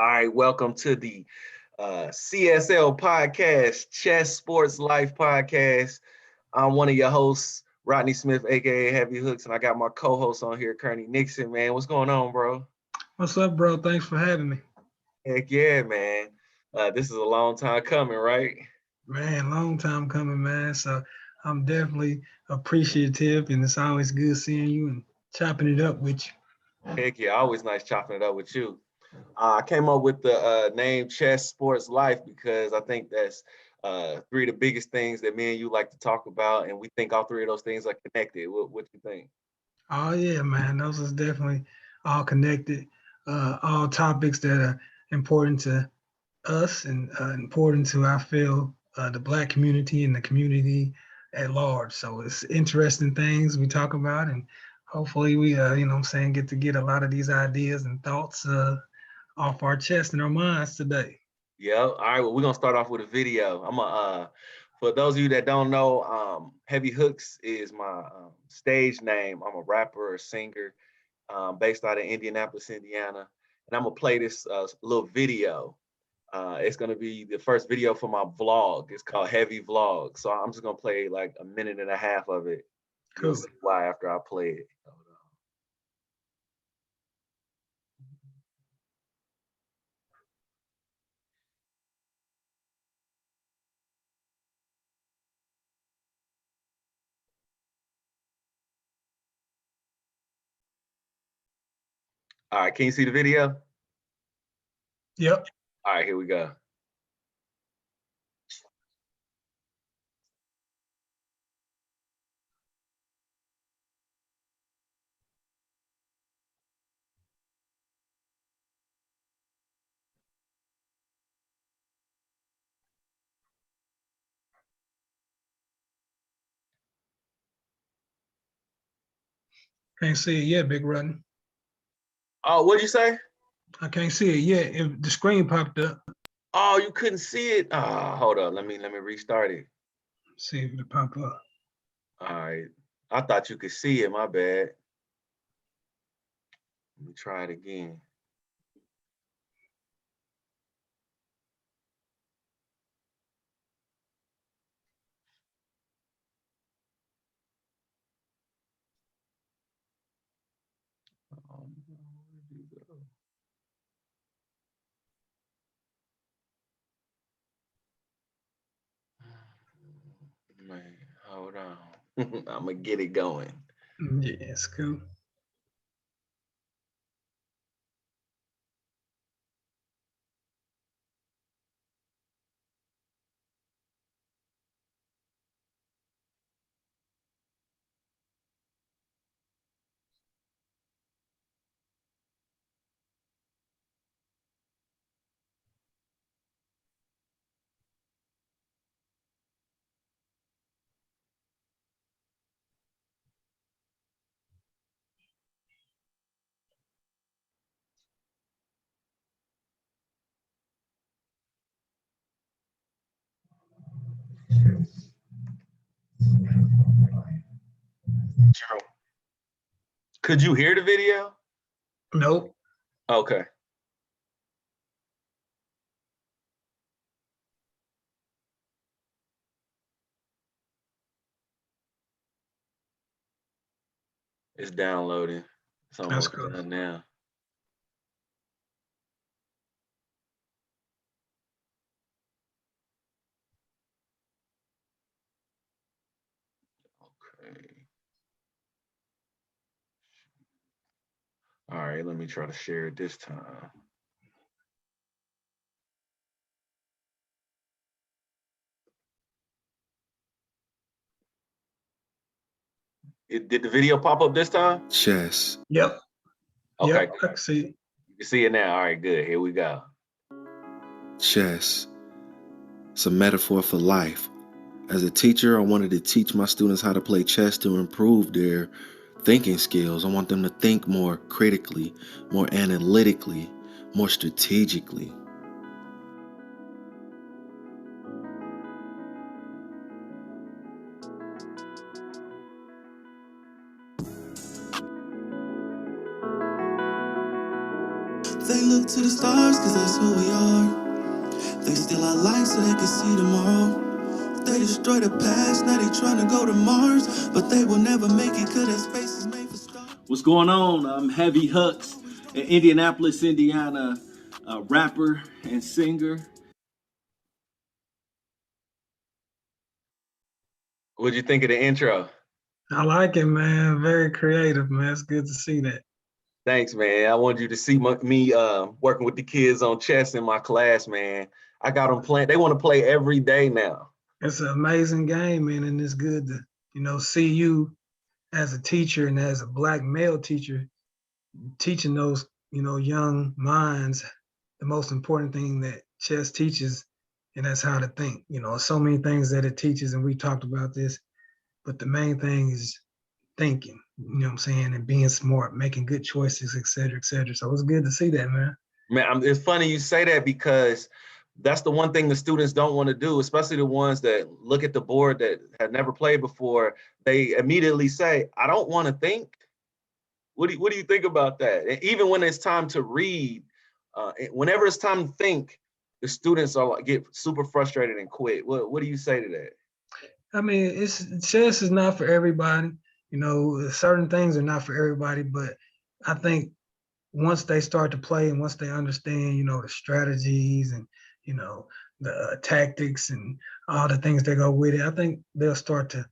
All right, welcome to the CSL podcast, Chess Sports Life podcast. I'm one of your hosts, Rodney Smith, aka Heavy Hooks, and I got my co-host on here, Kurnie Nickson. Man, what's going on, bro? What's up, bro? Thanks for having me. Heck yeah, man. This is a long time coming, right? Man, long time coming, man. So I'm definitely appreciative, and it's always good seeing you and chopping it up with you. Heck yeah, always nice chopping it up with you. I came up with the name Chess Sports Life because I think that's three of the biggest things that me and you like to talk about, and we think all three of those things are connected. What you think? Oh yeah, man. Those is definitely all connected. All topics that are important to us and important to I feel the Black community and the community at large. So it's interesting things we talk about, and hopefully we get to get a lot of these ideas and thoughts off our chest and our minds today. Yeah. All right. Well, we're gonna start off with a video. For those of you that don't know, Heavy Hooks is my stage name. I'm a rapper, a singer, based out of Indianapolis, Indiana, and I'm gonna play this little video. It's gonna be the first video for my vlog. It's called Heavy Vlog. So I'm just gonna play like a minute and a half of it. You'll Cool. see why after I play it. All right. Can you see the video? Yep. All right. Here we go. Can't see it yet, Big Rodney. Oh, what'd you say? I can't see it yet. If the screen popped up, Oh, you couldn't see it. Hold on. Let me restart it. see if it pop up. All right. I thought you could see it. My bad. Let me try it again. Where'd you go? Man, hold on. I'm gonna get it going. Yeah, it's cool. Gerald, could you hear the video? Nope. Okay. It's downloading. It's That's almost cool. done now. Okay. All right, let me try to share it this time. Did the video pop up this time? Chess. Yep. Okay, Yep. I can see it. you can see it now. All right, good. Here we go. Chess. It's a metaphor for life. As a teacher, I wanted to teach my students how to play chess to improve their thinking skills. I want them to think more critically, more analytically, more strategically. They look to the stars cause that's who we are. They steal our light so they can see tomorrow. They destroy the past, now they trying to go to Mars, but they will never make it cause that space is made for stars. What's going on? I'm Heavy Hooks in Indianapolis, Indiana, a rapper and singer. What'd you think of the intro? I like it, man. Very creative, man. It's good to see that. Thanks, man. I wanted you to see me working with the kids on chess in my class, man. I got them playing. They want to play every day now. It's an amazing game, man, and it's good to, see you as a teacher and as a Black male teacher teaching those, young minds the most important thing that chess teaches, and that's how to think. So many things that it teaches, and we talked about this, but the main thing is thinking, what I'm saying, and being smart, making good choices, et cetera, et cetera. So it's good to see that, man. Man, it's funny you say that because that's the one thing the students don't want to do, especially the ones that look at the board that have never played before. They immediately say, I don't want to think. What do you think about that? And even when it's time to read, whenever it's time to think, the students get super frustrated and quit. What do you say to that? I mean, chess is not for everybody. Certain things are not for everybody, but I think once they start to play and once they understand, the strategies and, the tactics and all the things that go with it, I think they'll start to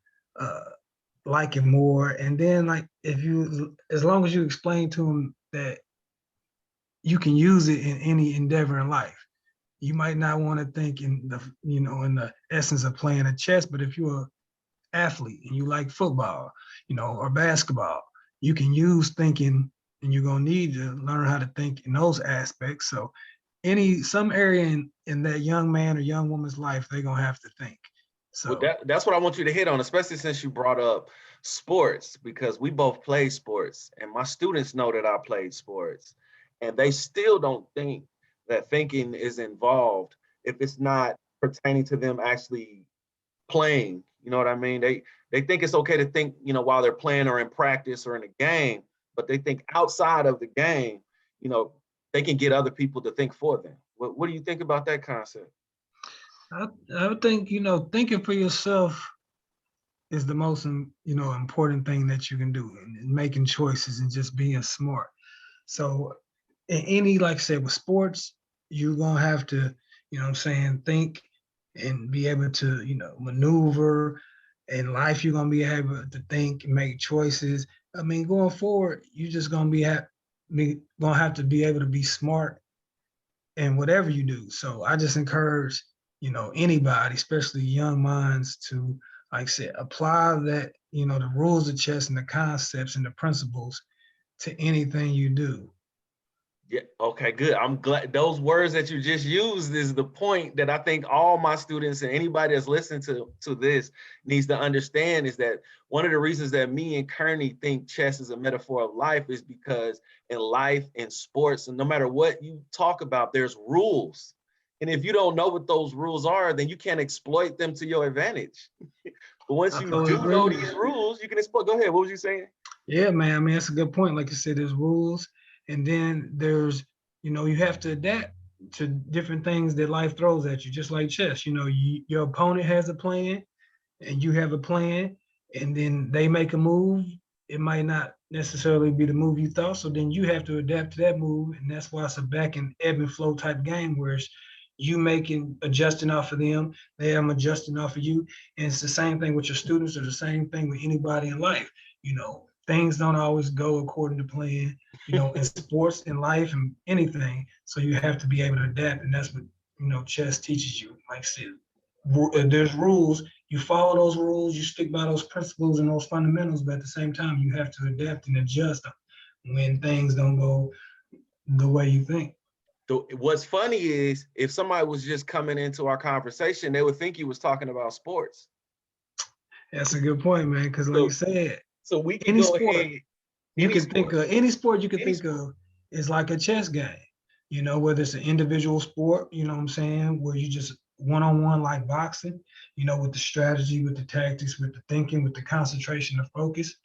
like it more. And then, like, as long as you explain to them that you can use it in any endeavor in life. You might not want to think in the essence of playing a chess, but if you're an athlete and you like football, or basketball, you can use thinking, and you're gonna need to learn how to think in those aspects. So some area in that young man or young woman's life, they're gonna have to think. So well, that's what I want you to hit on, especially since you brought up sports, because we both play sports and my students know that I played sports and they still don't think that thinking is involved if it's not pertaining to them actually playing. You know what I mean? They think it's okay to think, while they're playing or in practice or in a game, but they think outside of the game, they can get other people to think for them. What do you think about that concept? I would think, thinking for yourself is the most, important thing that you can do, and making choices and just being smart. So in any, like I said, with sports, you're gonna have to, think and be able to, maneuver. In life, you're gonna be able to think and make choices. I mean, going forward, you're just gonna gonna have to be able to be smart in whatever you do. So I just encourage, anybody, especially young minds, to, like I said, apply that, the rules of chess and the concepts and the principles to anything you do. Yeah, okay, good. I'm glad those words that you just used is the point that I think all my students and anybody that's listening to this needs to understand, is that one of the reasons that me and Kurnie think chess is a metaphor of life is because in life, in sports, and no matter what you talk about, there's rules. And if you don't know what those rules are, then you can't exploit them to your advantage. But once you do know these rules, you can exploit. Go ahead. What was you saying? Yeah, man. I mean, that's a good point. Like you said, there's rules, and then there's, you have to adapt to different things that life throws at you, just like chess. Your opponent has a plan, and you have a plan, and then they make a move. It might not necessarily be the move you thought, so then you have to adapt to that move, and that's why it's a back and ebb and flow type game, where it's you adjusting off of them, them adjusting off of you, and it's the same thing with your students, or the same thing with anybody in life. Things don't always go according to plan, in sports, in life, and anything. So you have to be able to adapt, and that's what chess teaches you. Like I said, there's rules. You follow those rules. You stick by those principles and those fundamentals. But at the same time, you have to adapt and adjust when things don't go the way you think. What's funny is if somebody was just coming into our conversation, they would think you was talking about sports. That's a good point, man. Because like you said, so we can go ahead. You can think of any sport you can think of is like a chess game. Whether it's an individual sport, what I'm saying, where you just one-on-one like boxing, with the strategy, with the tactics, with the thinking, with the concentration, the focus.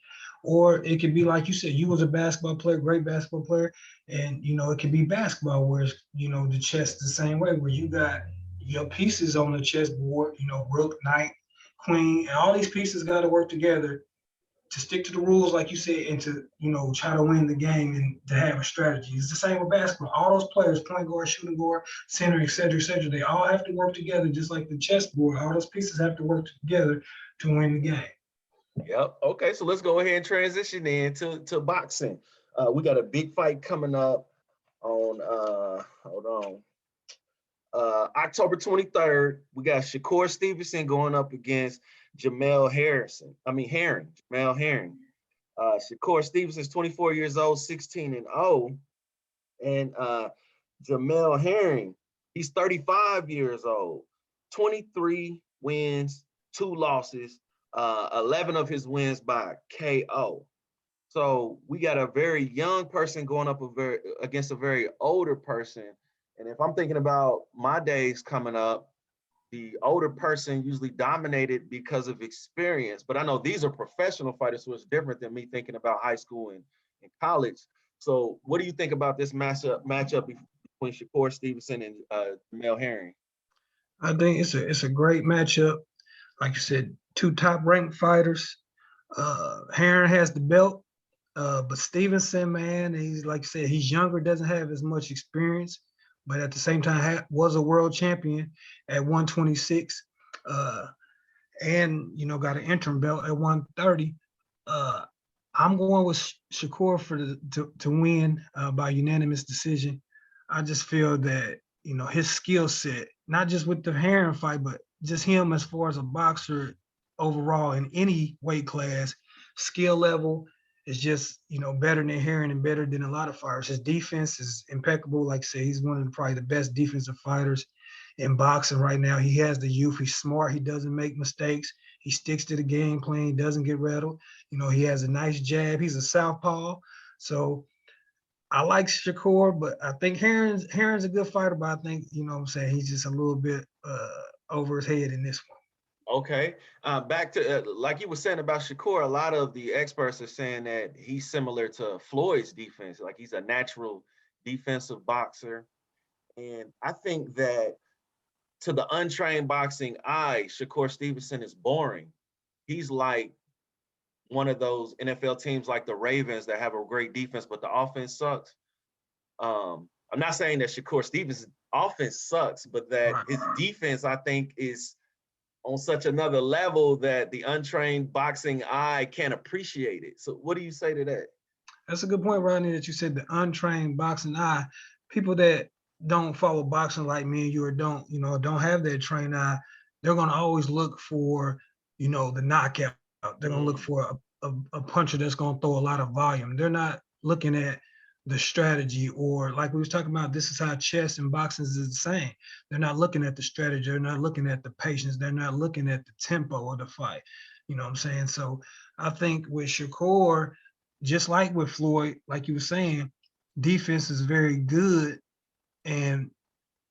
Or it could be like you said, you was a basketball player, great basketball player. And, it can be basketball where, the chess the same way, where you got your pieces on the chessboard, rook, knight, queen, and all these pieces got to work together to stick to the rules, like you said, and to, try to win the game and to have a strategy. It's the same with basketball. All those players, point guard, shooting guard, center, et cetera, they all have to work together, just like the chessboard. All those pieces have to work together to win the game. Yep. Okay, so let's go ahead and transition into boxing. We got a big fight coming up on hold on. October 23rd. We got Shakur Stevenson going up against Jamel Herring. Jamel Herring. Shakur Stevenson's 24 years old, 16-0. And Jamel Herring, he's 35 years old, 23 wins, 2 losses, 11 of his wins by KO. So we got a very young person going up against a very older person. And if I'm thinking about my days coming up, the older person usually dominated because of experience. But I know these are professional fighters, so it's different than me thinking about high school and college. So what do you think about this matchup between Shakur Stevenson and Jamel Herring? I think it's a great matchup. Like you said, 2 top ranked fighters. Herring has the belt, but Stevenson, man, he's, like you said, he's younger, doesn't have as much experience, but at the same time was a world champion at 126, and got an interim belt at 130. I'm going with Shakur to win by unanimous decision. I just feel that his skill set, not just with the Herring fight, but just him as far as a boxer overall in any weight class, skill level is just better than Herring and better than a lot of fighters. His defense is impeccable. Like I say, he's one of probably the best defensive fighters in boxing right now. He has the youth. He's smart. He doesn't make mistakes. He sticks to the game plan. He doesn't get rattled. He has a nice jab. He's a southpaw. So I like Shakur, but I think Herring's a good fighter, but I think, what I'm saying, he's just a little bit over his head in this one. Okay. Back to like you were saying about Shakur, a lot of the experts are saying that he's similar to Floyd's defense, like he's a natural defensive boxer. And I think that to the untrained boxing eye, Shakur Stevenson is boring. He's like one of those NFL teams like the Ravens that have a great defense, but the offense sucks. I'm not saying that Shakur Stevenson's offense sucks, but that his defense, I think, is on such another level that the untrained boxing eye can't appreciate it. So what do you say to that? That's a good point, Rodney, that you said the untrained boxing eye. People that don't follow boxing like me and you, or don't have that trained eye, they're going to always look for, the knockout. They're going to look for a puncher that's going to throw a lot of volume. They're not looking at the strategy, or like we was talking about, this is how chess and boxing is the same. They're not looking at the strategy. They're not looking at the patience. They're not looking at the tempo of the fight. You know what I'm saying? So I think with Shakur, just like with Floyd, like you were saying, defense is very good, and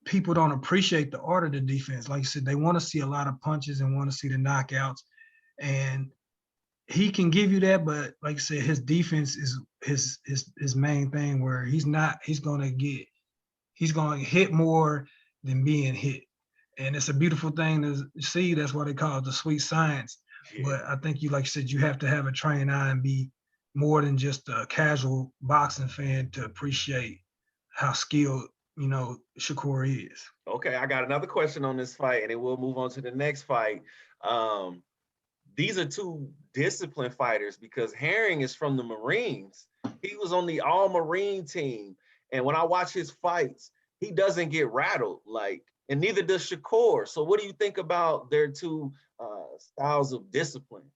people don't appreciate the art of the defense. Like you said, they want to see a lot of punches and want to see the knockouts, and he can give you that, but like I said, his defense is his main thing, where he's going to hit more than being hit. And it's a beautiful thing to see. That's why they call it the sweet science. Yeah. But I think like you said, you have to have a trained eye and be more than just a casual boxing fan to appreciate how skilled, Shakur is. Okay, I got another question on this fight, and then we'll move on to the next fight. These are 2 disciplined fighters, because Herring is from the Marines. He was on the all-Marine team. And when I watch his fights, he doesn't get rattled, and neither does Shakur. So what do you think about their 2 styles of discipline?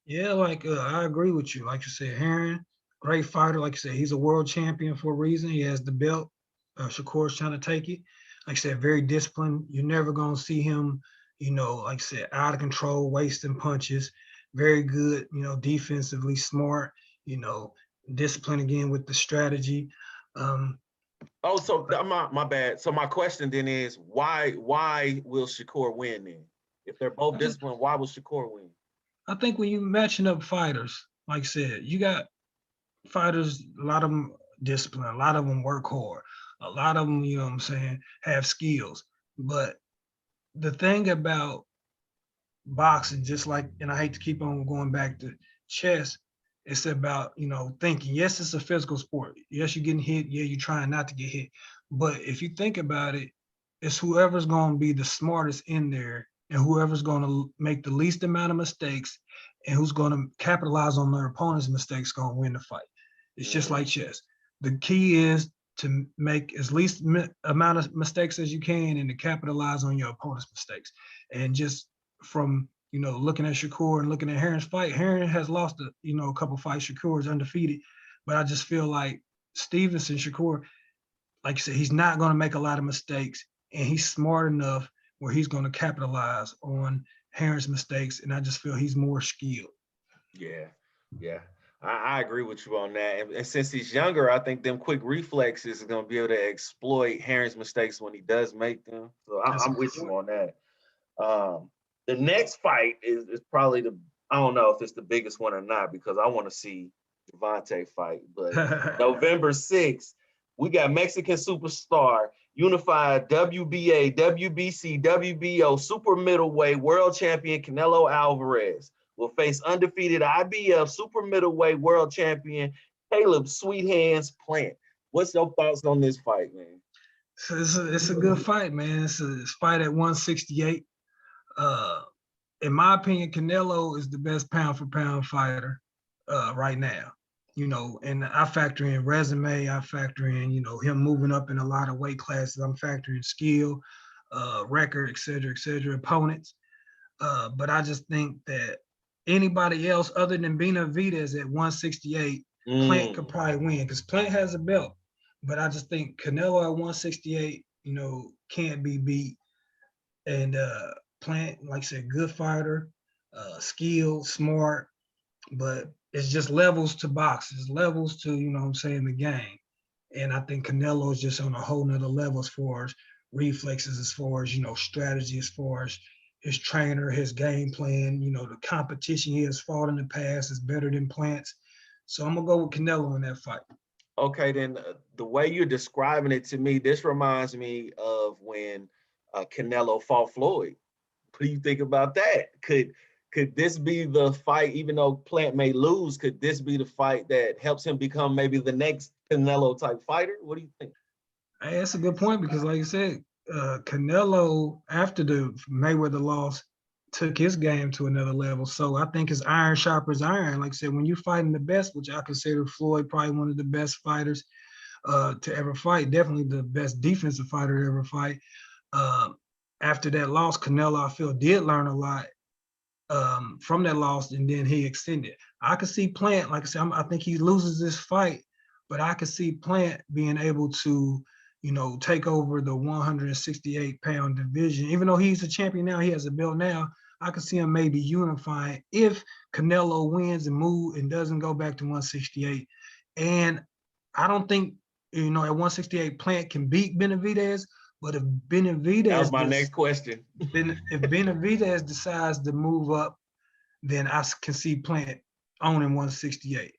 Yeah, I agree with you. Like you said, Herring, great fighter. Like you said, he's a world champion for a reason. He has the belt. Shakur's trying to take it. Like I said, very disciplined. You're never going to see him, like I said, out of control, wasting punches. Very good, defensively smart, discipline again with the strategy. So my bad. So my question then is, why will Shakur win then? If they're both disciplined, why will Shakur win? I think when you're matching up fighters, like I said, you got fighters, a lot of them discipline. A lot of them work hard. A lot of them, you know what I'm saying, have skills. But the thing about boxing, just like, and I hate to keep on going back to chess, it's about, you know, thinking. Yes, it's a physical sport. Yes, you're getting hit. Yeah, you're trying not to get hit. But if you think about it, it's whoever's going to be the smartest in there and whoever's going to make the least amount of mistakes and who's going to capitalize on their opponent's mistakes going to win the fight. It's just like chess. The key is to make as least amount of mistakes as you can and to capitalize on your opponent's mistakes. And just from, you know, looking at Shakur and looking at Heron's fight, Heron has lost a couple fights. Shakur is undefeated, but I just feel like Stevenson, Shakur, like I said, he's not going to make a lot of mistakes, and he's smart enough where he's going to capitalize on Heron's mistakes, and I just feel he's more skilled. Yeah. I agree with you on that. And since he's younger, I think them quick reflexes are going to be able to exploit Heron's mistakes when he does make them. So I'm with you on that. The next fight is probably I don't know if it's the biggest one or not because I want to see Gervonta fight. But November 6th, we got Mexican superstar, unified WBA, WBC, WBO super middleweight world champion Canelo Alvarez will face undefeated IBF super middleweight world champion Caleb Sweet Hands Plant. What's your thoughts on this fight, man? So it's a good fight, man. It's a fight at 168. In my opinion, Canelo is the best pound for pound fighter right now. You know, and I factor in resume, I factor in, you know, him moving up in a lot of weight classes. I'm factoring skill, record, et cetera, opponents. But I just think that anybody else other than Benavidez at 168, Plant could probably win because Plant has a belt. But I just think Canelo at 168, you know, can't be beat. And Plant, like I said, good fighter, skilled, smart, but it's just levels to boxes, levels to, you know what I'm saying, the game. And I think Canelo is just on a whole nother level as far as reflexes, as far as, you know, strategy, as far as his trainer, his game plan, you know, the competition he has fought in the past is better than Plant's. So I'm going to go with Canelo in that fight. Okay, then the way you're describing it to me, this reminds me of when Canelo fought Floyd. What do you think about that? Could this be the fight, even though Plant may lose, could this be the fight that helps him become maybe the next Canelo type fighter? What do you think? Hey, that's a good point because, like you said, Canelo, after the Mayweather loss, took his game to another level. So I think his iron sharpens iron. Like I said, when you're fighting the best, which I consider Floyd probably one of the best fighters to ever fight, definitely the best defensive fighter to ever fight. After that loss, Canelo, I feel, did learn a lot from that loss, and then he extended. I could see Plant, like I said, I think he loses this fight, but I could see Plant being able to, you know, take over the 168-pound division. Even though he's a champion now, he has a belt now, I could see him maybe unifying if Canelo wins and move and doesn't go back to 168. And I don't think, you know, at 168, Plant can beat Benavidez. But if Benavidez, that was my next question. If Benavidez decides to move up, then I can see Plant owning 168.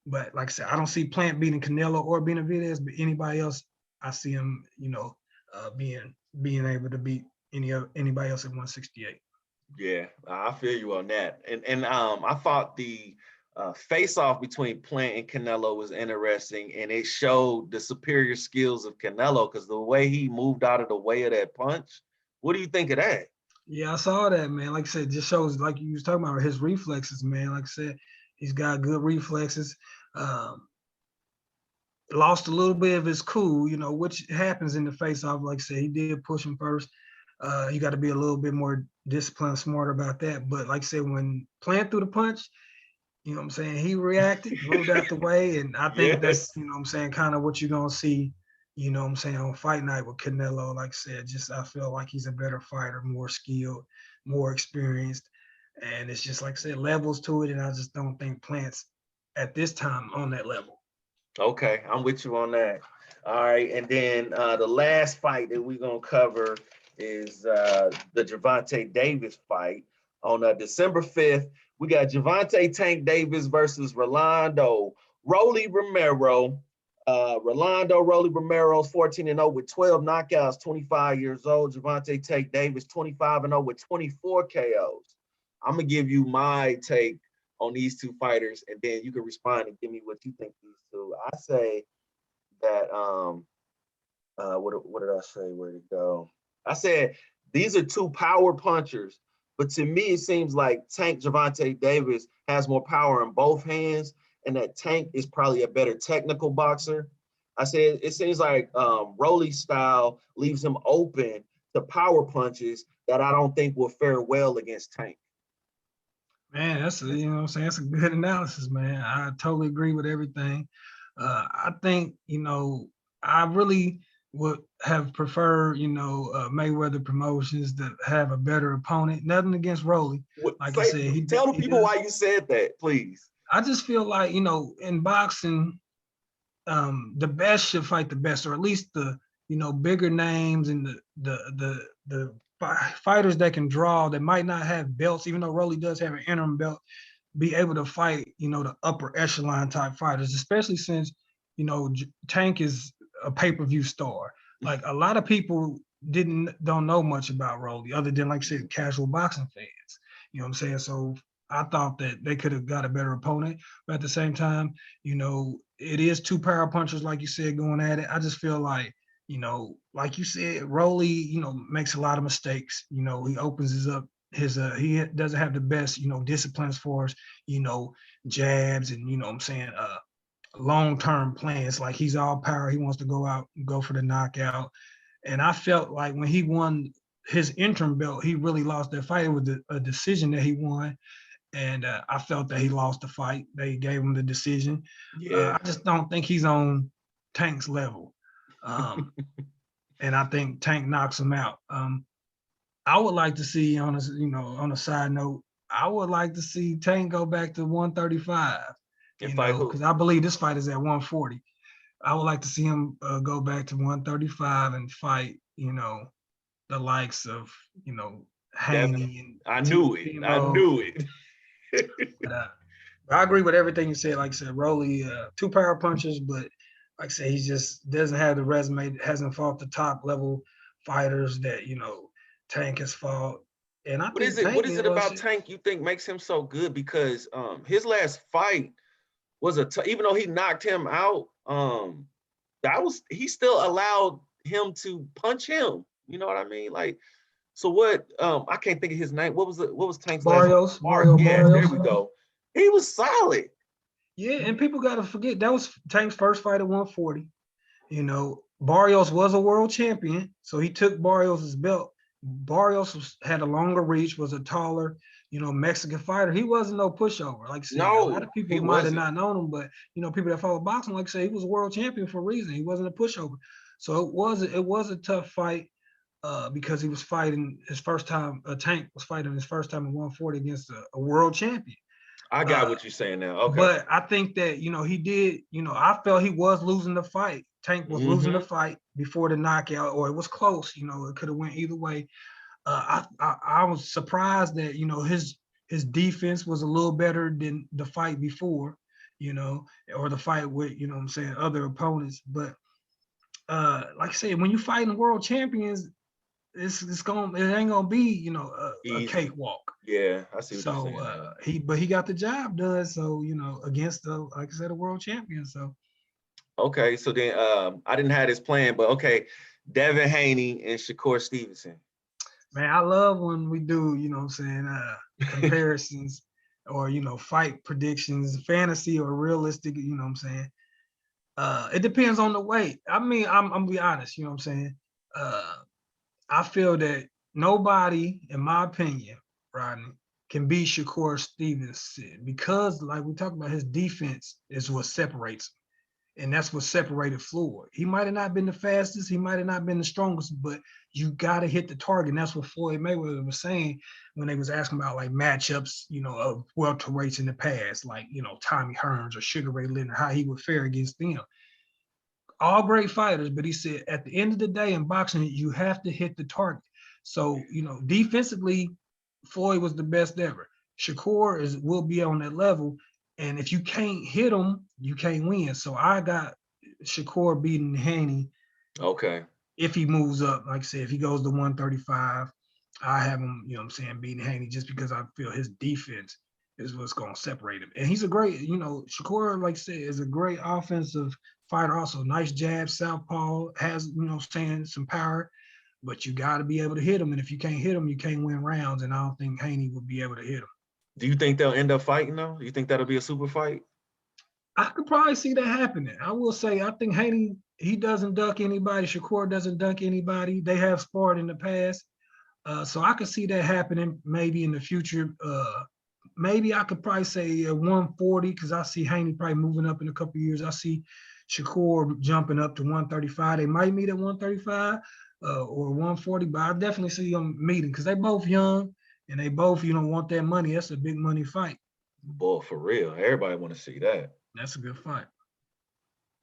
But like I said, I don't see Plant beating Canelo or Benavidez, but anybody else, I see him, you know, being able to beat anybody else at 168. Yeah, I feel you on that. And I thought the face-off between Plant and Canelo was interesting, and it showed the superior skills of Canelo because the way he moved out of the way of that punch. What do you think of that? Yeah, I saw that, man. Like I said, it just shows, like you was talking about, his reflexes, man. Like I said, he's got good reflexes. Lost a little bit of his cool, you know, which happens in the face-off. Like I said, he did push him first. You got to be a little bit more disciplined, smart about that. But like I said, when Plant threw the punch, you know what I'm saying, he reacted, moved out the way. And I think that's, you know what I'm saying, kind of what you're going to see, you know what I'm saying, on fight night with Canelo. Like I said, just I feel like he's a better fighter, more skilled, more experienced. And it's just, like I said, levels to it. And I just don't think Plant's at this time on that level. Okay, I'm with you on that. All right, and then the last fight that we're going to cover is the Gervonta Davis fight. On December 5th, we got Gervonta Tank Davis versus Rolando Rolly Romero. Rolando Rolly Romero's 14-0 with 12 knockouts, 25 years old. Gervonta Tank Davis, 25-0 with 24 KOs. I'm gonna give you my take on these two fighters, and then you can respond and give me what you think these two. I say that what did I say? Where'd it go? I said these are two power punchers, but to me it seems like Tank Gervonta Davis has more power in both hands, and that Tank is probably a better technical boxer. I said it seems like Rolly's style leaves him open to power punches that I don't think will fare well against Tank. Man, that's you know what I'm saying, that's a good analysis, man. I totally agree with everything. I think, I really would have preferred, Mayweather Promotions to have a better opponent. Nothing against Rolly. Like I said, tell the people why you said that, please. I just feel like, in boxing, the best should fight the best, or at least the, bigger names and the fighters that can draw, that might not have belts, even though Rolly does have an interim belt, be able to fight, the upper echelon type fighters, especially since, Tank is a pay-per-view star. Like, a lot of people don't know much about Rolly other than, like I said, casual boxing fans. You know what I'm saying? So I thought that they could have got a better opponent, but at the same time, it is two power punchers, like you said, going at it. I just feel like, like you said, Rolly, makes a lot of mistakes. He opens up his he doesn't have the best, discipline as far as, jabs and, what I'm saying, long-term plans. Like, he's all power. He wants to go out and go for the knockout. And I felt like when he won his interim belt, he really lost that fight. It was a decision that he won. And I felt that he lost the fight. They gave him the decision. Yeah. I just don't think he's on Tank's level. And I think Tank knocks him out. I would like to see, on a side note, I would like to see Tank go back to 135. Because I believe this fight is at 140. I would like to see him go back to 135 and fight, the likes of, Haney. And I knew it. But I agree with everything you said. Like I said, Rolly, two power punches, but like I said, he just doesn't have the resume, hasn't fought the top level fighters that, Tank has fought. And I think what is it about Tank you think makes him so good? Because his last fight was even though he knocked him out, he still allowed him to punch him. You know what I mean? Like, so what? I can't think of his name. What was Tank's Barrios? Mario Barrios. There we go. He was solid. Yeah, and people got to forget that was Tank's first fight at 140. Barrios was a world champion, so he took Barrios' belt. Barrios had a longer reach, was a taller, Mexican fighter. He wasn't no pushover. Like I said, a lot of people might have not known him, but people that follow boxing, like I say, he was a world champion for a reason. He wasn't a pushover. So it was a tough fight because he was fighting his first time. Tank was fighting his first time at 140 against a world champion. I got what you're saying now. Okay. But I think that, he did, I felt he was losing the fight. Tank was losing the fight before the knockout, or it was close. It could have went either way. I was surprised that, his defense was a little better than the fight before, or the fight with, other opponents. But like I said, when you're fighting world champions, it ain't gonna be, a cakewalk. Yeah, I see what you're saying. He got the job done. So, against like I said, a world champion. So. Okay, so then I didn't have this plan, but okay, Devin Haney and Shakur Stevenson. Man, I love when we do, comparisons or, fight predictions, fantasy or realistic, it depends on the weight. I mean, I'm gonna be honest, I feel that nobody, in my opinion, Rodney, can beat Shakur Stevenson because, like we talked about, his defense is what separates him. And that's what separated Floyd. He might have not been the fastest, he might have not been the strongest, but you got to hit the target. And that's what Floyd Mayweather was saying when they was asking about like matchups, of welterweights in the past, like, Tommy Hearns or Sugar Ray Leonard, how he would fare against them. All great fighters, but he said at the end of the day in boxing, you have to hit the target. So, defensively, Floyd was the best ever. Shakur will be on that level. And if you can't hit them, you can't win. So I got Shakur beating Haney. Okay. If he moves up, like I said, if he goes to 135, I have him, you know what I'm saying, beating Haney just because I feel his defense is what's going to separate him. And he's a great, you know, Shakur, like I said, is a great offensive fighter. Also, nice jab, southpaw, has, you know, saying some power, but you got to be able to hit him. And if you can't hit him, you can't win rounds. And I don't think Haney would be able to hit him. Do you think they'll end up fighting though? You think that'll be a super fight? I could probably see that happening. I will say, I think Haney, he doesn't duck anybody. Shakur doesn't duck anybody. They have sparred in the past. So I could see that happening maybe in the future. Maybe I could probably say 140 because I see Haney probably moving up in a couple of years. I see Shakur jumping up to 135. They might meet at 135 or 140, but I definitely see them meeting because they both young and they both, you know, want that money. That's a big money fight. Boy, for real. Everybody want to see that. That's a good fight.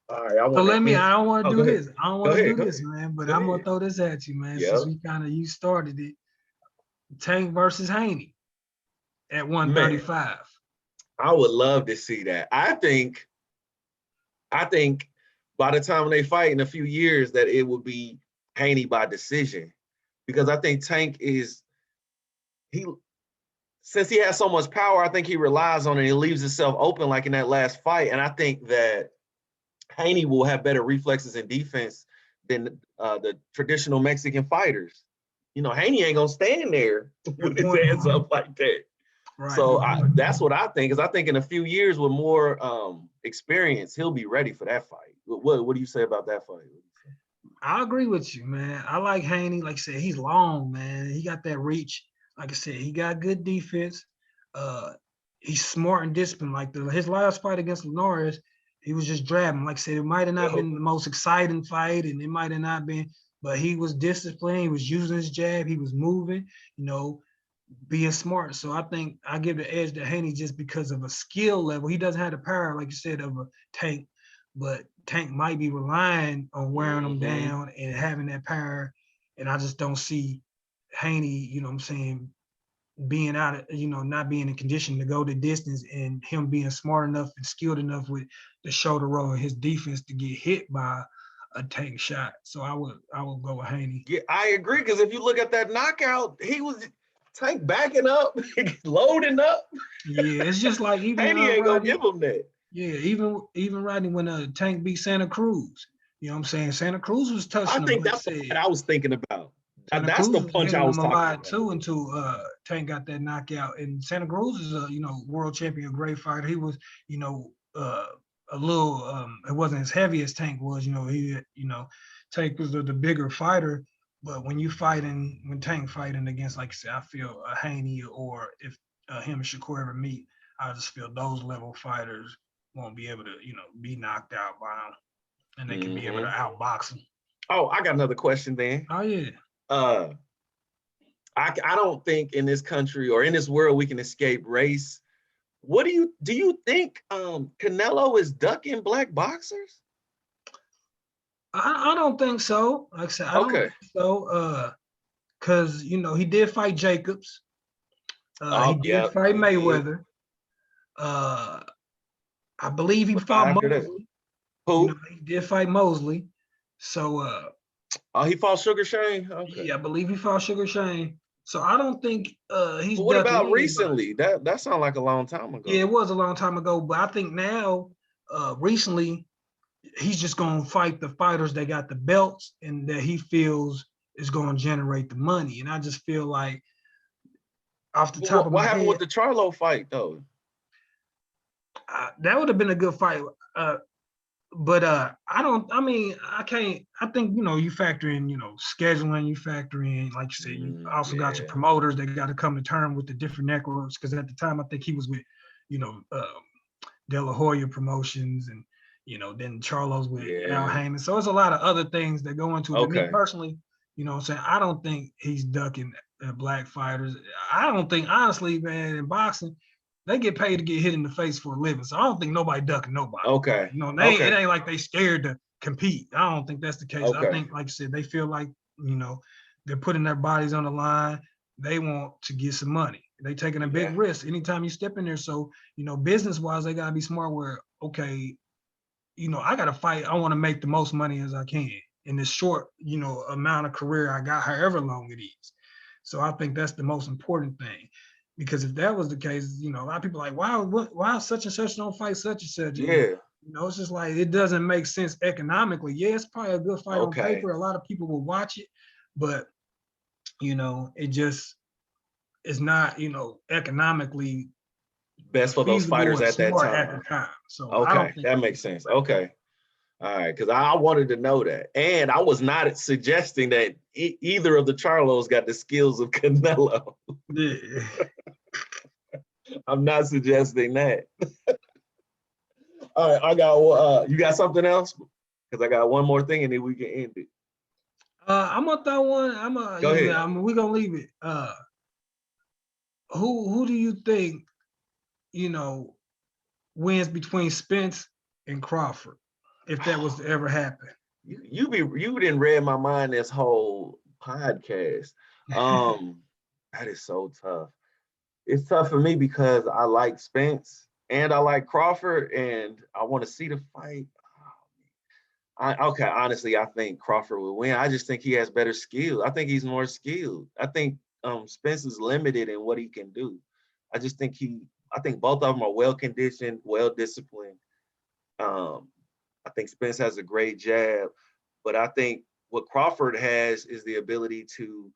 All right, I So let me, I don't want to do this. I don't want to do this, man, but I'm going to throw this at you, man, since we kind of, you started it. Tank versus Haney at 135. Man, I would love to see that. I think by the time they fight in a few years that it will be Haney by decision, because I think Tank since he has so much power, I think he relies on it. He leaves himself open like in that last fight. And I think that Haney will have better reflexes in defense than the traditional Mexican fighters. You know, Haney ain't going to stand there with his hands up like that. Right. So that's what I think, is I think in a few years with more experience, he'll be ready for that fight. What do you say about that fight? I agree with you, man. I like Haney. Like I said, he's long, man. He got that reach. Like I said, he got good defense. He's smart and disciplined. Like his last fight against Linares, he was just drabbing. Like I said, it might have not been the most exciting fight, and it might have not been, but he was disciplined. He was using his jab. He was moving, you know, being smart. So I think I give the edge to Haney just because of a skill level. He doesn't have the power, like you said, of a Tank, but Tank might be relying on wearing him down and having that power. And I just don't see Haney, you know what I'm saying, being out of, you know, not being in condition to go the distance, and him being smart enough and skilled enough with the shoulder roll and his defense to get hit by a Tank shot. So I would go with Haney. Yeah, I agree, because if you look at that knockout, he was Tank backing up, loading up. Yeah, it's just like even Haney ain't gonna give him that. Yeah, even Rodney when Tank beat Santa Cruz, you know what I'm saying? Santa Cruz was touching him. I think that's what I was thinking about. That's the punch I was talking about. Too until Tank got that knockout. And Santa Cruz is a, you know, world champion, great fighter. He was, you know, a little it wasn't as heavy as Tank was, you know. Tank was the bigger fighter. But when Tank fighting against, like I said, I feel a Haney, or if him and Shakur ever meet, I just feel those level fighters won't be able to, you know, be knocked out by him, and they can be able to outbox him. Oh, I got another question then. Oh yeah. I don't think in this country or in this world we can escape race. What do you think Canelo is ducking black boxers? I don't think so. Like I said, I don't think so. Because, you know, he did fight Jacobs. He did fight Mayweather. I believe he fought Mosley. Who? You know, he did fight Mosley. So he fought Sugar Shane? Okay. Yeah, I believe he fought Sugar Shane. So I don't think he's. But what about recently? That sounded like a long time ago. Yeah, it was a long time ago. But I think now, recently, he's just gonna fight the fighters that got the belts and that he feels is gonna generate the money. And I just feel like, off the top of my head, what happened with the Charlo fight though? That would have been a good fight. But I think, you know, you factor in, you know, scheduling, you factor in, like you said, you also got your promoters that got to come to terms with the different networks. Because at the time, I think he was with, you know, De La Hoya Promotions, and, you know, then Charlo's with Al Heyman. So it's a lot of other things that go into it. But me personally, you know what I'm saying, I don't think he's ducking black fighters. I don't think, honestly, man, in boxing, they get paid to get hit in the face for a living. So I don't think nobody ducking nobody. Okay. You know, it ain't like they scared to compete. I don't think that's the case. I think, like I said, they feel like, you know, they're putting their bodies on the line. They want to get some money. They taking a big risk anytime you step in there. So, you know, business-wise, they got to be smart where, okay, I got to fight. I want to make the most money as I can in this short, amount of career I got, however long it is. So I think that's the most important thing. Because if that was the case, a lot of people are like, why such and such don't fight such and such? Yeah. It's just like, it doesn't make sense economically. Yeah, it's probably a good fight on Okay. paper. A lot of people will watch it, but it just is not, economically best for those feasible fighters and at that smart at the time. time. So I don't Okay, think that makes sense. Okay. All right, because I wanted to know that. And I was not suggesting that either of the Charlos got the skills of Canelo. Yeah. I'm not suggesting that. All right, I got, you got something else? Because I got one more thing and then we can end it. I'm gonna throw one. Go ahead. We're gonna leave it. Who do you think, wins between Spence and Crawford, if that was to ever happen? You didn't read my mind this whole podcast. That is so tough. It's tough for me because I like Spence and I like Crawford and I want to see the fight. Honestly, I think Crawford will win. I just think he has better skills. I think he's more skilled. I think Spence is limited in what he can do. I think both of them are well conditioned, well disciplined. I think Spence has a great jab, but I think what Crawford has is the ability to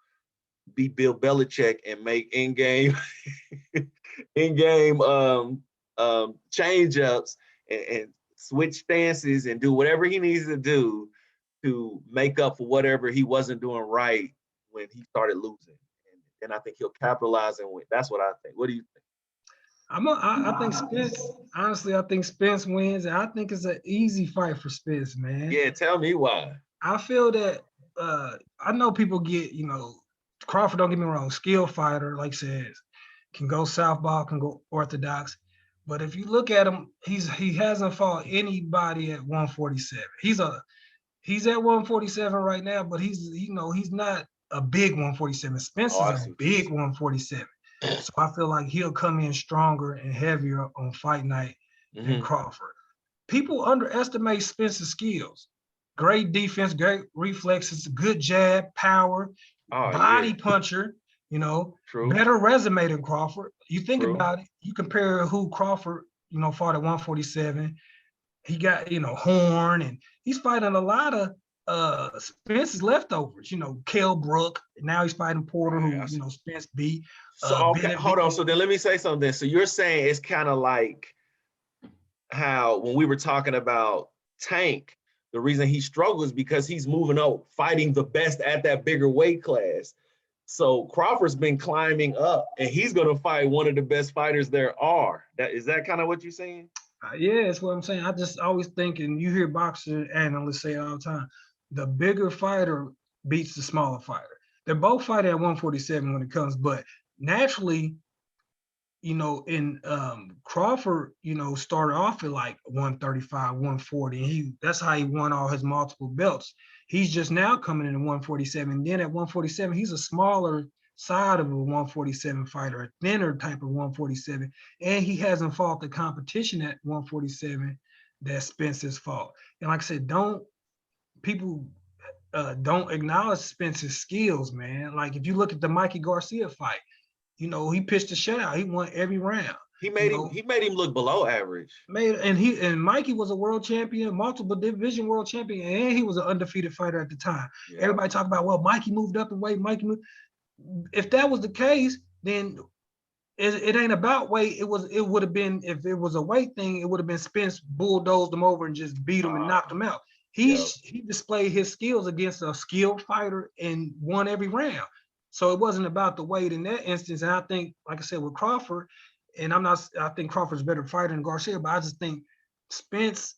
be Bill Belichick and make in-game change-ups and switch stances and do whatever he needs to do to make up for whatever he wasn't doing right when he started losing. And I think he'll capitalize and win. That's what I think. What do you think? I think Spence, honestly, I think Spence wins. And I think it's an easy fight for Spence, man. Yeah, tell me why. I feel that I know people get, Crawford, don't get me wrong, skill fighter, like says, can go southpaw, can go orthodox. But if you look at him, he hasn't fought anybody at 147. He's at 147 right now, but he's not a big 147. Spence is a big 147. So I feel like he'll come in stronger and heavier on fight night than Crawford. People underestimate Spence's skills. Great defense, great reflexes, good jab, power, body puncher, True. Better resume than Crawford. You think about it, you compare who Crawford, fought at 147. He got, Horn, and he's fighting a lot of Spence's leftovers, Kell Brook. Now he's fighting Porter, who, Spence beat. So, okay, hold on. So then let me say something. So you're saying it's kind of like how when we were talking about Tank, the reason he struggles because he's moving up, fighting the best at that bigger weight class. So Crawford's been climbing up, and he's going to fight one of the best fighters there are. Is that kind of what you're saying? Yeah, that's what I'm saying. I just always think, and you hear boxer analysts say it all the time, the bigger fighter beats the smaller fighter. They're both fighting at 147 when it comes, but naturally, in Crawford, started off at like 135, 140, and that's how he won all his multiple belts. He's just now coming in at 147. And then at 147, he's a smaller side of a 147 fighter, a thinner type of 147. And he hasn't fought the competition at 147 that Spence has fought. And like I said, people don't acknowledge Spence's skills, man. Like if you look at the Mikey Garcia fight, he pitched a shutout. He won every round. He made him look below average. And Mikey was a world champion, multiple division world champion, and he was an undefeated fighter at the time. Yeah. Everybody talk about, well, Mikey moved up in weight. If that was the case, then it ain't about weight. It would have been, if it was a weight thing, it would have been Spence bulldozed him over and just beat him and knocked him out. He displayed his skills against a skilled fighter and won every round. So it wasn't about the weight in that instance. And I think, like I said, with Crawford, and I think Crawford's a better fighter than Garcia, but I just think Spence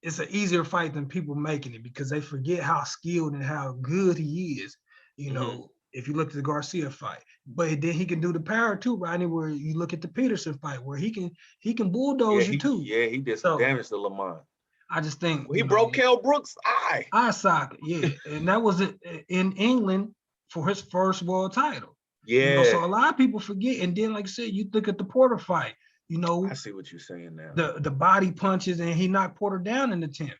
is an easier fight than people making it because they forget how skilled and how good he is, if you look at the Garcia fight. But then he can do the power too, Rodney, where you look at the Peterson fight where he can bulldoze you too. Yeah, he did some damage to Lamont. I just think he broke Kell Brook's eye socket, and that was in England for his first world title. Yeah. So a lot of people forget. And then, like I said, you look at the Porter fight. You know, I see what you're saying now. the body punches, and he knocked Porter down in the 10th.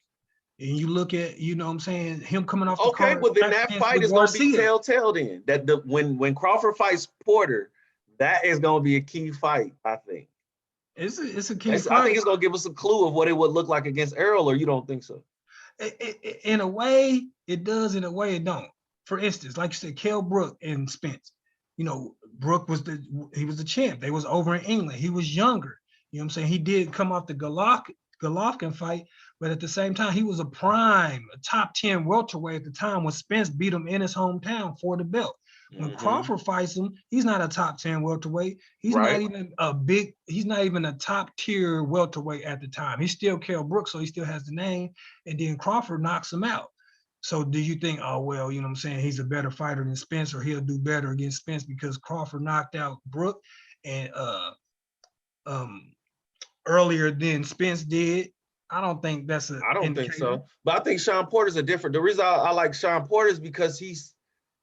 And you look at, you know what I'm saying, him coming off the Okay, card well then that fight is gonna be telltale then. That when Crawford fights Porter, that is gonna be a key fight, I think. It's a key fight. I think it's gonna give us a clue of what it would look like against Errol, or you don't think so? In a way, it does. In a way, it don't. For instance, like you said, Kell Brook and Spence. You know, Brook was the champ. They was over in England. He was younger. You know what I'm saying? He did come off the Golovkin fight, but at the same time, he was a top 10 welterweight at the time when Spence beat him in his hometown for the belt. When Crawford fights him, he's not a top 10 welterweight. He's not even he's not even a top tier welterweight at the time. He's still Kell Brook, so he still has the name. And then Crawford knocks him out. So do you think, oh, well, you know what I'm saying, he's a better fighter than Spence, or he'll do better against Spence because Crawford knocked out Brook and earlier than Spence did? I don't think that's a. I don't think so. But I think Shawn Porter's a different. The reason I like Shawn Porter is because he's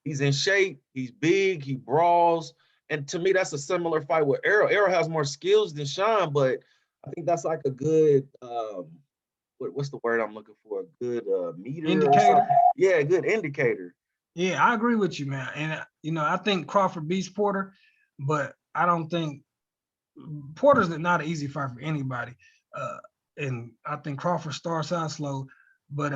in shape, he's big, he brawls. And to me, that's a similar fight with Errol. Errol has more skills than Shawn, but I think that's like a good what's the word I'm looking for? A good meter indicator. Or something. Yeah, a good indicator. Yeah, I agree with you, man. And you know, I think Crawford beats Porter, but I don't think Porter's not an easy fight for anybody. And I think Crawford starts out slow, but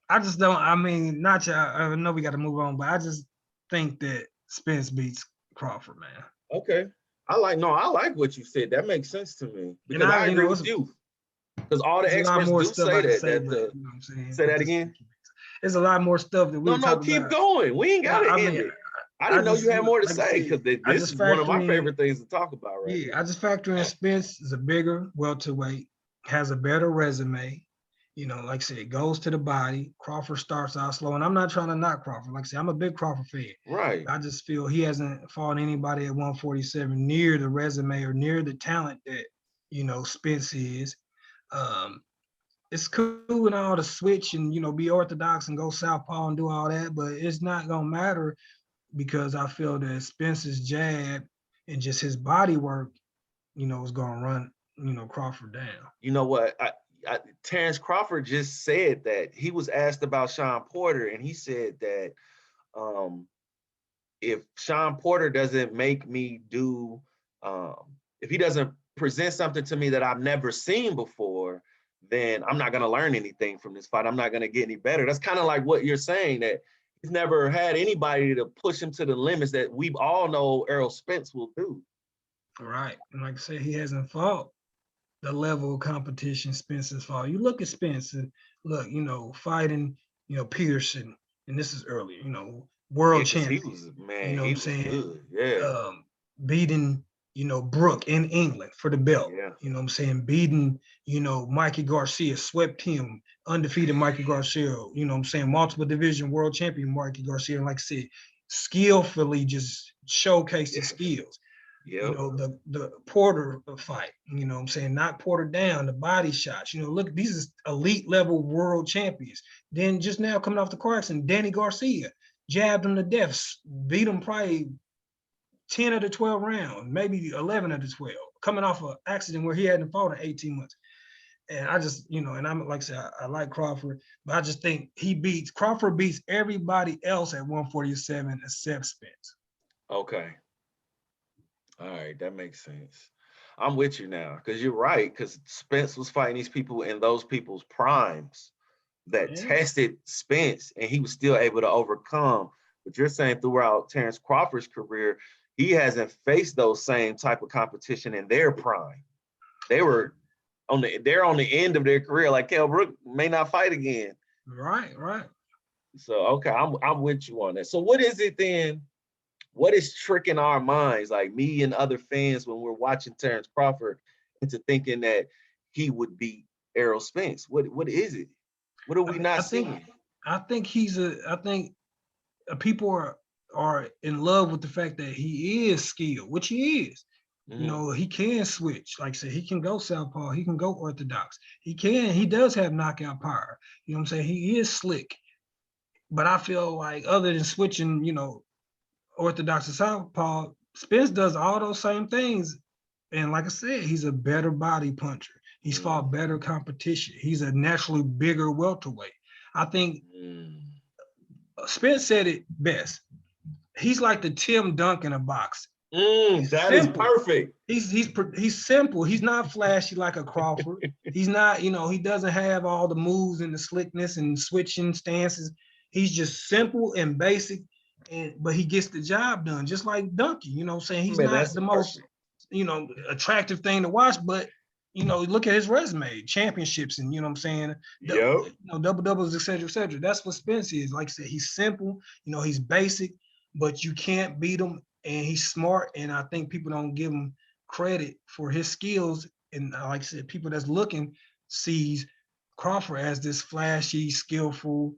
I just don't. I mean, I know we got to move on, but I just think that Spence beats Crawford, man. Okay, I like what you said. That makes sense to me because I agree with you. Because all the experts do say that. You know what I'm saying? Say that again. There's a lot more stuff that we talk about. No, keep going. We ain't got to end it. I didn't know you had more to say because this is one of my favorite things to talk about, right? Yeah, I just factor in Spence is a bigger welterweight, has a better resume. You know, like I said, it goes to the body. Crawford starts out slow, and I'm not trying to knock Crawford. Like I said, I'm a big Crawford fan. Right. I just feel he hasn't fought anybody at 147 near the resume or near the talent that, you know, Spence is. It's cool and all to switch and, you know, be orthodox and go southpaw and do all that, but it's not gonna matter because I feel that Spence's jab and just his body work, you know, is gonna run, you know, Crawford down. You know what? Terrence Crawford just said that he was asked about Shawn Porter, and he said that if Shawn Porter doesn't make me do, if he doesn't present something to me that I've never seen before, then I'm not going to learn anything from this fight. I'm not going to get any better. That's kind of like what you're saying, that he's never had anybody to push him to the limits that we all know Errol Spence will do. Right. And like I said, he hasn't fought the level of competition Spence has fought. You look at Spence and look, you know, fighting, you know, Peterson, and this is earlier, you know, world champion. He was, man, you know he what I'm saying? Good. Yeah. Beating, you know, Brook in England for the belt. Yeah. You know what I'm saying? Beating, you know, Mikey Garcia, swept him, undefeated Mikey Garcia, you know what I'm saying? Multiple division world champion Mikey Garcia. And like I said, skillfully just showcased his skills. Yep. You know, the Porter fight, you know what I'm saying? Knock Porter down, the body shots. You know, look, these are elite level world champions. Then just now coming off the car accident, Danny Garcia jabbed him to death, beat him probably 10 of the 12 rounds, maybe 11 of the 12, coming off an accident where he hadn't fought in 18 months. And I just, you know, and I'm like I said, I like Crawford, but I just think Crawford beats everybody else at 147 except Spence. Okay. All right, that makes sense. I'm with you now because you're right, because Spence was fighting these people in those people's primes that tested Spence, and he was still able to overcome. But you're saying throughout Terrence Crawford's career, he hasn't faced those same type of competition in their prime. They're on the end of their career. Like Kell Brook may not fight again. Right. So okay, I'm with you on that. So what is it then? What is tricking our minds, like me and other fans, when we're watching Terrence Crawford, into thinking that he would beat Errol Spence? What is it? What are we not seeing? I think people are in love with the fact that he is skilled, which he is. You know, he can switch. Like I said, he can go southpaw, he can go orthodox. He does have knockout power. You know what I'm saying? He is slick. But I feel like other than switching, you know, orthodox to southpaw, Spence does all those same things And like I said, he's a better body puncher. He's fought better competition. He's a naturally bigger welterweight. I think Spence said it best. He's like the Tim Duncan of boxing. That is perfect. He's simple. He's not flashy like a Crawford. He's not, he doesn't have all the moves and the slickness and switching stances. He's just simple and basic, but he gets the job done, just like Duncan. You know what I'm saying? He's not the most, attractive thing to watch, but look at his resume, championships, and you know what I'm saying? Double doubles, et cetera, et cetera. That's what Spence is. Like I said, he's simple, he's basic, but you can't beat him. And he's smart, and I think people don't give him credit for his skills. And like I said, people that's looking sees Crawford as this flashy, skillful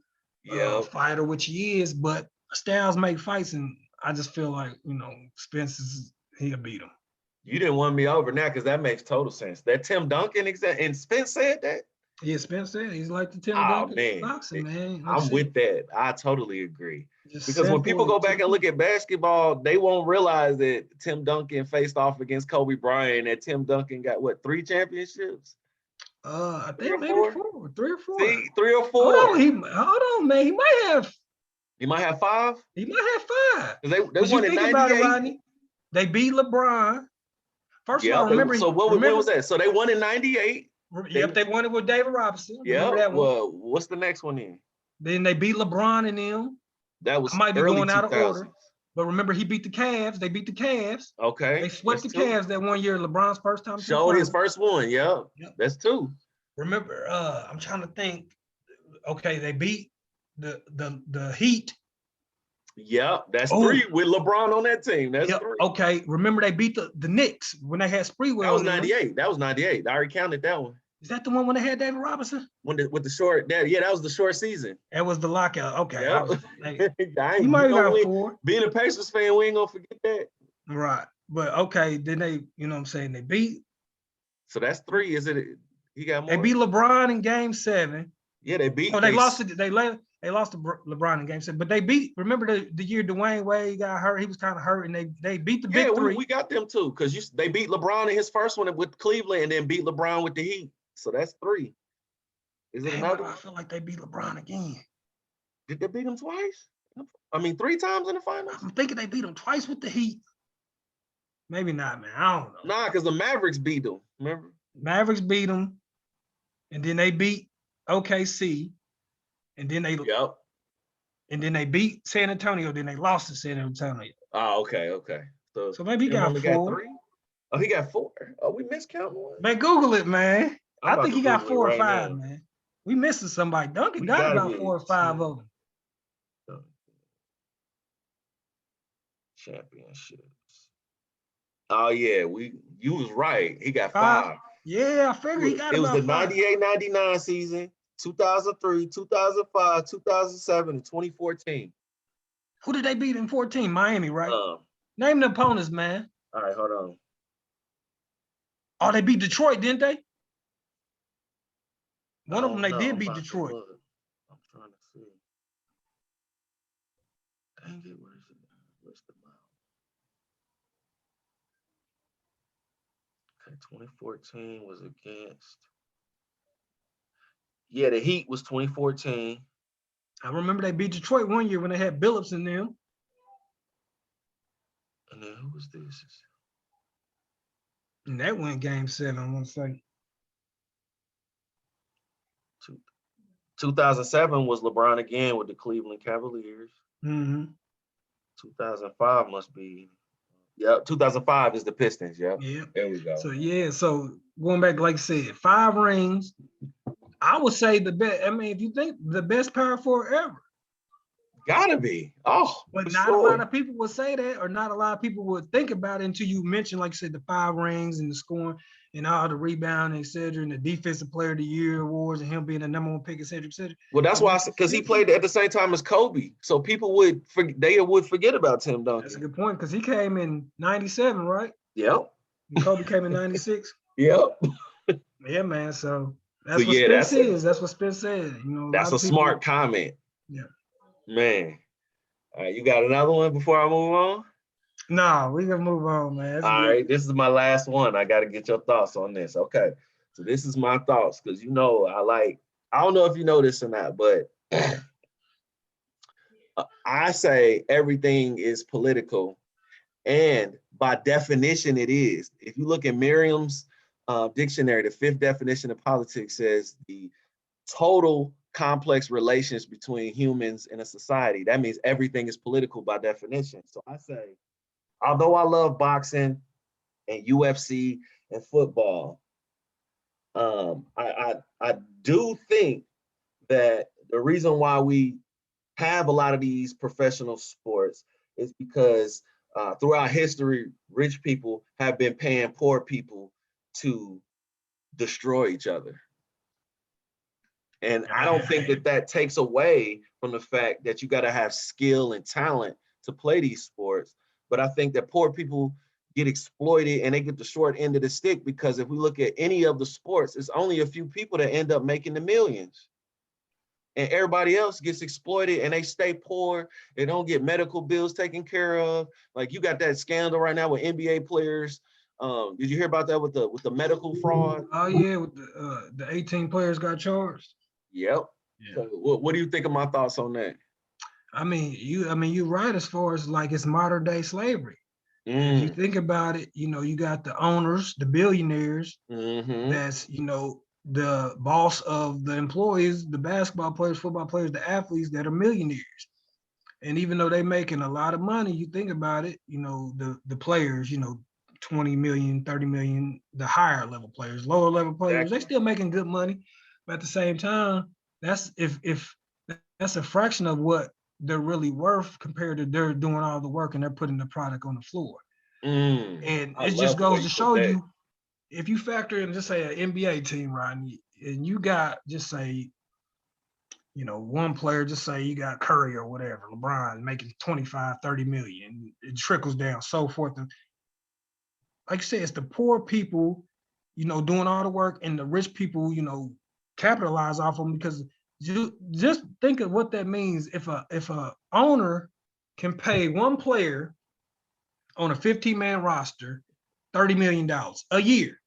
fighter, which he is. But styles make fights, and I just feel like Spence he'll beat him. You didn't win me over now because that makes total sense. That Tim Duncan and Spence said that. Yeah, Spence said he's like the Tim Duncan boxing, man. Like I'm with that. I totally agree. Just because when people go back and look at basketball, they won't realize that Tim Duncan faced off against Kobe Bryant. That Tim Duncan got 3 championships? I think maybe 4, 3 or 4. See, 3 or 4. Hold on, man. He might have 5. He might have 5. They won in 98. About it, Rodney, they beat LeBron. First of all, remember. So when was that? So they won in 98. Yep, they won it with David Robinson. Yeah. Well, what's the next one then? Then they beat LeBron and them. That was I might be early going 2000s. out of order. But remember, he beat the Cavs. They beat the Cavs. Okay. They swept the Cavs that one year. LeBron's first time. Showed his first one. Yeah. Yep. That's 2. Remember, I'm trying to think. Okay, they beat the Heat. Yep, that's 3 with LeBron on that team. That's 3. Okay, remember they beat the Knicks when they had Sprewell. That was 98. That was 98. I already counted that one. Is that the one when they had David Robinson? With the short, that was the short season. That was the lockout. Okay. Yep. You might have got 4. Being a Pacers fan, we ain't gonna forget that. Right. But okay, then they, what I'm saying, they beat. So that's 3. Is it? He got more. They beat LeBron in Game 7. Yeah, they beat. Oh, they lost it. They lost to LeBron in Game 7, but they beat. Remember the year Dwayne Wade got hurt? He was kind of hurt, and they beat the big 3. We got them too because they beat LeBron in his first one with Cleveland, and then beat LeBron with the Heat. So that's 3. Is it another? I feel like they beat LeBron again. Did they beat him twice? I mean, 3 times in the finals. I'm thinking they beat him twice with the Heat. Maybe not, man. I don't know. Nah, because the Mavericks beat them. Remember? Mavericks beat them, and then they beat OKC, and then they and then they beat San Antonio. Then they lost to San Antonio. Oh, okay. So maybe he got 4. Got 3? Oh, he got 4. Oh, we missed count one. Man, Google it, man. I think he got 4 or 5, man. We missing somebody. Duncan got about 4 or 5 of them. Championships. Oh yeah, you was right. He got 5. Yeah, I figured he got. It was the 98-99 season, 2003, 2005, 2007, and 2014. Who did they beat in 14? Miami, right? Name the opponents, man. All right, hold on. Oh, they beat Detroit, didn't they? One of them they did beat Detroit. I'm trying to see. Dang it, where is it? Where's the mouth? Okay, 2014 was against. Yeah, the Heat was 2014. I remember they beat Detroit one year when they had Billups in them. And then who was this? And that went Game 7, I want to say. 2007 was LeBron again with the Cleveland Cavaliers. 2005 must be. Yep, 2005 is the Pistons. Yep. Yeah. There we go. So going back, like I said, 5 rings. I would say the best. I mean, if you think the best power forward ever. Gotta be. Oh, but not a lot of people would say that, or not a lot of people would think about it until you mention, like I said, the 5 rings and the scoring and all the rebounding, et cetera, and the defensive player of the year awards and him being the #1 pick, et cetera, et cetera. Well, that's why, because he played at the same time as Kobe, so people would forget about Tim Duncan. That's a good point, because he came in '97, right? Yep. And Kobe came in '96. Yep. Yeah, man. So that's what Spence is. That's what Spence said. You know, that's a smart comment. Yeah. Man. All right, you got another one before I move on? No, we can move on, man. That's All good. right, this is my last one. I got to get your thoughts on this. Okay, so this is my thoughts because I don't know if you know this or not, but I say everything is political, and by definition, it is. If you look at Merriam's dictionary, the fifth definition of politics says the total complex relations between humans in a society. That means everything is political by definition. So I say, although I love boxing and UFC and football, I do think that the reason why we have a lot of these professional sports is because throughout history, rich people have been paying poor people to destroy each other. And I don't think that that takes away from the fact that you got to have skill and talent to play these sports. But I think that poor people get exploited and they get the short end of the stick because if we look at any of the sports, it's only a few people that end up making the millions. And everybody else gets exploited and they stay poor. They don't get medical bills taken care of. Like you got that scandal right now with NBA players. Did you hear about that with the medical fraud? Oh yeah, with the 18 players got charged. Yep. Yeah. So what do you think of my thoughts on that? I mean, you're right as far as like it's modern day slavery. If you think about it, you got the owners, the billionaires, that's, the boss of the employees, the basketball players, football players, the athletes that are millionaires. And even though they're making a lot of money, you think about it, the players, 20 million, 30 million, the higher level players, lower level players, Exactly. they still making good money. But at the same time, that's if that's a fraction of what they're really worth compared to they're doing all the work and they're putting the product on the floor. And I it just love the way goes to you show put that. you, if you factor in just say an NBA team, Rodney, and you got just say, one player, just say you got Curry or whatever, LeBron making 25, 30 million, it trickles down, so forth. And like I said, it's the poor people, doing all the work and the rich people, capitalize off them because you just think of what that means. If a owner can pay one player on a 15-man roster $30 million a year,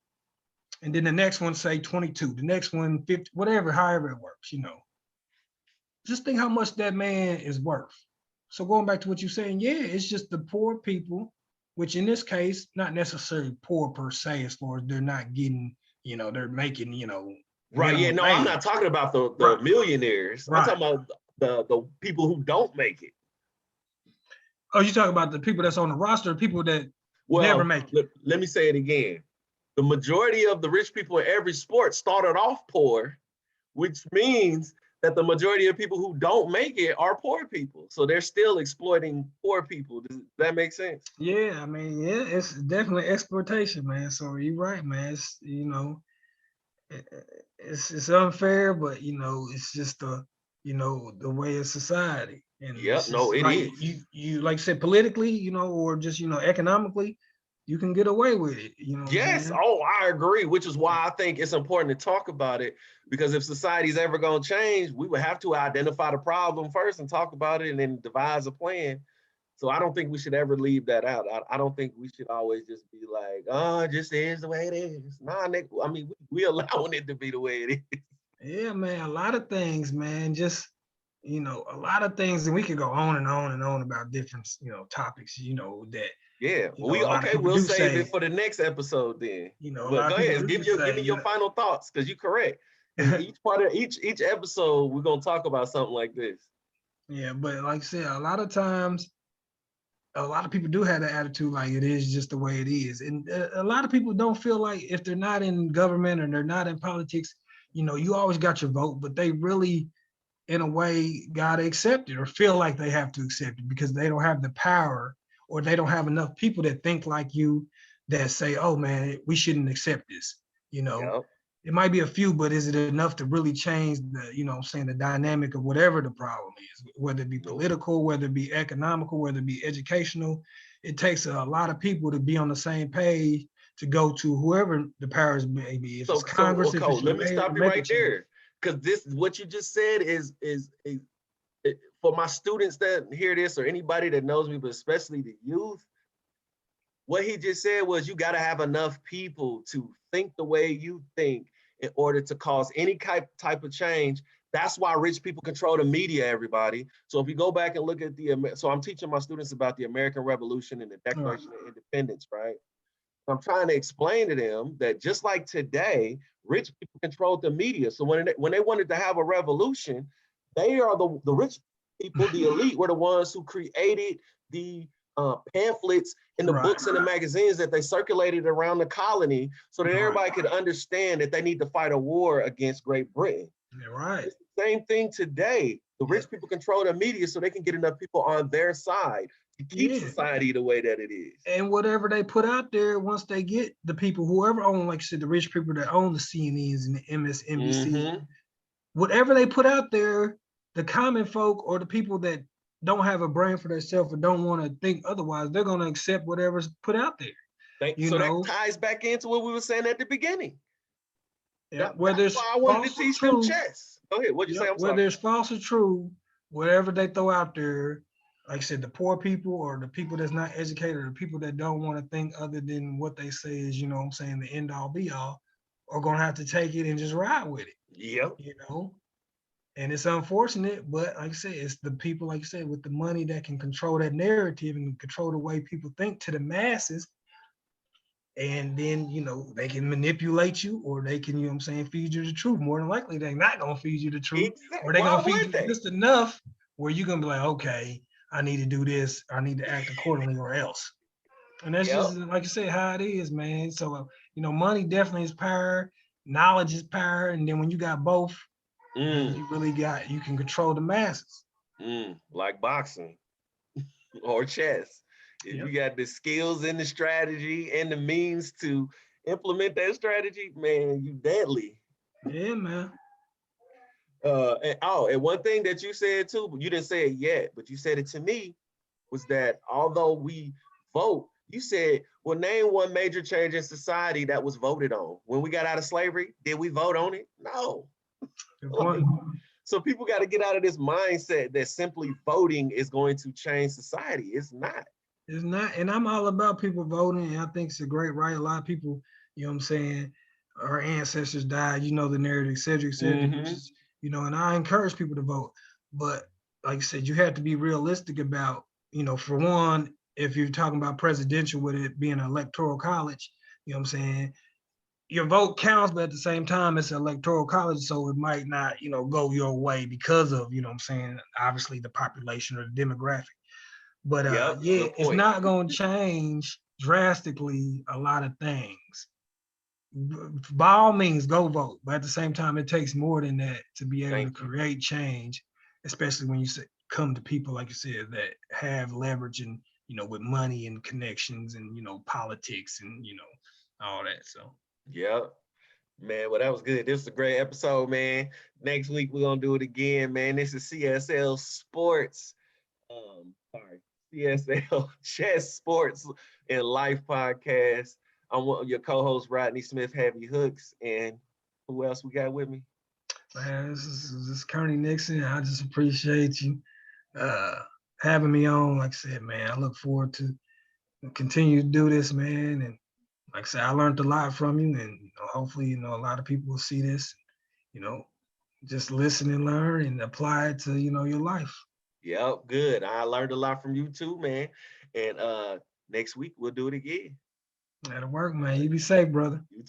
and then the next one say 22, the next one 50, whatever, however it works, just think how much that man is worth. So going back to what you're saying, yeah, it's just the poor people, which in this case, not necessarily poor per se, as far as they're not getting, they're making, Right. Yeah, minimum no, I'm not wage. talking about the Right. millionaires. I'm Right. talking about the people who don't make it. Oh, you talking about the people that's on the roster, people that never make it. Let me say it again. The majority of the rich people in every sport started off poor, which means that the majority of people who don't make it are poor people. So they're still exploiting poor people. Does that make sense? Yeah, I mean, yeah, it's definitely exploitation, man. So you're right, man. It's it's unfair, but it's just the way of society. And Yep. it's No, just it like is. you like I said, politically, or just economically, you can get away with it. You know what I'm Yes. saying? Oh, I agree, which is why I think it's important to talk about it, because if society's ever going to change, we would have to identify the problem first and talk about it and then devise a plan. So I don't think we should ever leave that out. I don't think we should always just be like, oh, it just is the way it is. Nah, Nick, I mean, we allowing it to be the way it is. Yeah, man. A lot of things, man. Just a lot of things, and we could go on and on and on about different topics. That Yeah. a lot of people We'll do save say. it for the next episode then. A But lot go of people ahead, do just give say, me your final thoughts, because you're correct. Because each episode, we're gonna talk about something like this. Yeah, but like I said, a lot of times, a lot of people do have the attitude like it is just the way it is, and a lot of people don't feel like if they're not in government or they're not in politics, you always got your vote, but they really, in a way, gotta accept it or feel like they have to accept it because they don't have the power or they don't have enough people that think like you that say, oh man, we shouldn't accept this. Yep. It might be a few, but is it enough to really change the, the dynamic of whatever the problem is, whether it be Nope. political, whether it be economical, whether it be educational? It takes a lot of people to be on the same page to go to whoever the powers may be. If it's Congress, if it's your Let me mayor, stop to you make a right change. there, because this what you just said is for my students that hear this or anybody that knows me, but especially the youth. What he just said was you got to have enough people to think the way you think in order to cause any type of change. That's why rich people control the media, everybody. So if you go back and look at so I'm teaching my students about the American Revolution and the Declaration of Independence, right? I'm trying to explain to them that just like today, rich people controlled the media. So when they wanted to have a revolution, they are the rich people, the elite, were the ones who created the pamphlets and the books and the magazines that they circulated around the colony so that everybody could understand that they need to fight a war against Great Britain. Right. It's the same thing today. The rich people control the media so they can get enough people on their side to keep society the way that it is. And whatever they put out there, once they get the people, whoever own, like you said, the rich people that own the CNNs and the MSNBC, whatever they put out there, the common folk or the people that don't have a brain for themselves or don't want to think otherwise, they're going to accept whatever's put out there. So that ties back into what we were saying at the beginning. Yeah, whether it's I wanted to teach them chess. Go ahead. What'd you say? I'm sorry. Whether it's false or true, whatever they throw out there, like I said, the poor people or the people that's not educated or the people that don't want to think other than what they say is, you know what I'm saying, the end all be all, are going to have to take it and just ride with it. Yep. You know, and it's unfortunate, but like I said, it's the people, like I said, with the money that can control that narrative and control the way people think to the masses. And then, you know, they can manipulate you or they can, you know what I'm saying, feed you the truth. More than likely, they're not going to feed you the truth. Exactly. Or they're going to feed you just enough where you're going to be like, okay, I need to do this. I need to act accordingly or else. And that's just, like I said, how it is, man. So, you know, money definitely is power. Knowledge is power. And then when you got both, you really you can control the masses. Like boxing or chess. If you got the skills and the strategy and the means to implement that strategy, man, you deadly. Yeah, man. And one thing that you said too, but you didn't say it yet, but you said it to me, was that although we vote, you said, well, name one major change in society that was voted on. When we got out of slavery, did we vote on it? No. So people got to get out of this mindset that simply voting is going to change society. It's not. It's not, and I'm all about people voting, and I think it's a great right. A lot of people, you know what I'm saying, our ancestors died, you know, the narrative, et cetera, which is, you know, and I encourage people to vote. But like I said, you have to be realistic about, you know, for one, if you're talking about presidential with it being an electoral college, you know what I'm saying, your vote counts, but at the same time, it's an electoral college, so it might not, you know, go your way because of, you know what I'm saying, obviously the population or the demographic. But it's not going to change drastically a lot of things. By all means, go vote. But at the same time, it takes more than that to be able to create change, especially when you come to people, like you said, that have leverage and, you know, with money and connections and, you know, politics and, you know, all that. So, man, well, that was good. This is a great episode, man. Next week, we're going to do it again, man. This is CSL Sports. CSL Chess Sports and Life Podcast. I'm your co-host, Rodney Smith, Heavy Hooks. And who else we got with me? Man, this is Kurnie Nickson. I just appreciate you having me on. Like I said, man, I look forward to continue to do this, man. And like I said, I learned a lot from you. And you know, hopefully, you know, a lot of people will see this, you know, just listen and learn and apply it to, you know, your life. Yep, good. I learned a lot from you too, man. And next week we'll do it again. That'll work, man. You be safe, brother. You too.